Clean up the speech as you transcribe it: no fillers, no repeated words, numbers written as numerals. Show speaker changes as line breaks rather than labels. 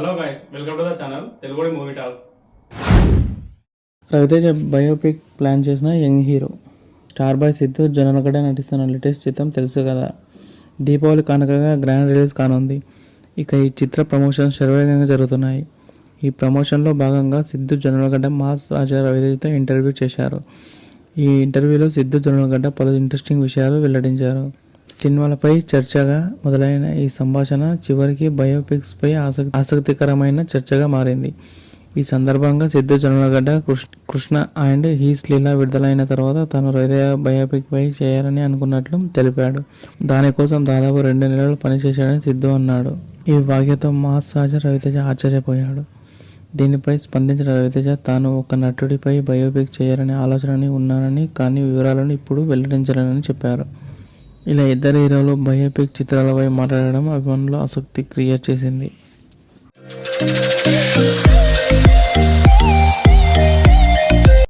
Hello guys, welcome to the channel Telugu movie talks.
Ravi Teja biopic plan చేసిన young hero star boy Siddhu Jonnalagadda నటిస్తున్న latest చిత్రం తెలుసు కదా. దీపావళి కానుకగా గ్రాండ్ రిలీజ్ కానుంది. ఇక ఈ చిత్ర ప్రమోషన్స్ శరవేగంగా జరుగుతున్నాయి. ఈ ప్రమోషన్లో భాగంగా సిద్ధు జొన్నలగడ్డ మాస్ రాజా రవితేజతో ఇంటర్వ్యూ చేశారు. ఈ ఇంటర్వ్యూలో సిద్ధు జొన్నలగడ్డ పలు ఇంట్రెస్టింగ్ విషయాలు వెల్లడించారు. సినిమాలపై చర్చగా మొదలైన ఈ సంభాషణ చివరికి బయోపిక్స్పై ఆసక్తికరమైన చర్చగా మారింది. ఈ సందర్భంగా సిద్ధు జొన్నలగడ్డ కృష్ణ అండ్ హీస్ లీలా విడుదలైన తర్వాత తాను రవితేజ బయోపిక్ పై చేయాలని అనుకున్నట్లు తెలిపాడు. దానికోసం దాదాపు 2 నెలలు పనిచేశాడని సిద్ధు అన్నాడు. ఈ వాక్యతో మాస్ రాజా రవితేజ ఆశ్చర్యపోయాడు. దీనిపై స్పందించిన రవితేజ తాను ఒక నటుడిపై బయోపిక్ చేయాలనే ఆలోచనని ఉన్నానని, కానీ వివరాలను ఇప్పుడు వెల్లడించలేనని చెప్పారు. ఇలా ఇద్దరు హీరోలు బయోపిక్ చిత్రాలపై మాట్లాడడం అభిమానుల్లో ఆసక్తి క్రియేట్ చేసింది.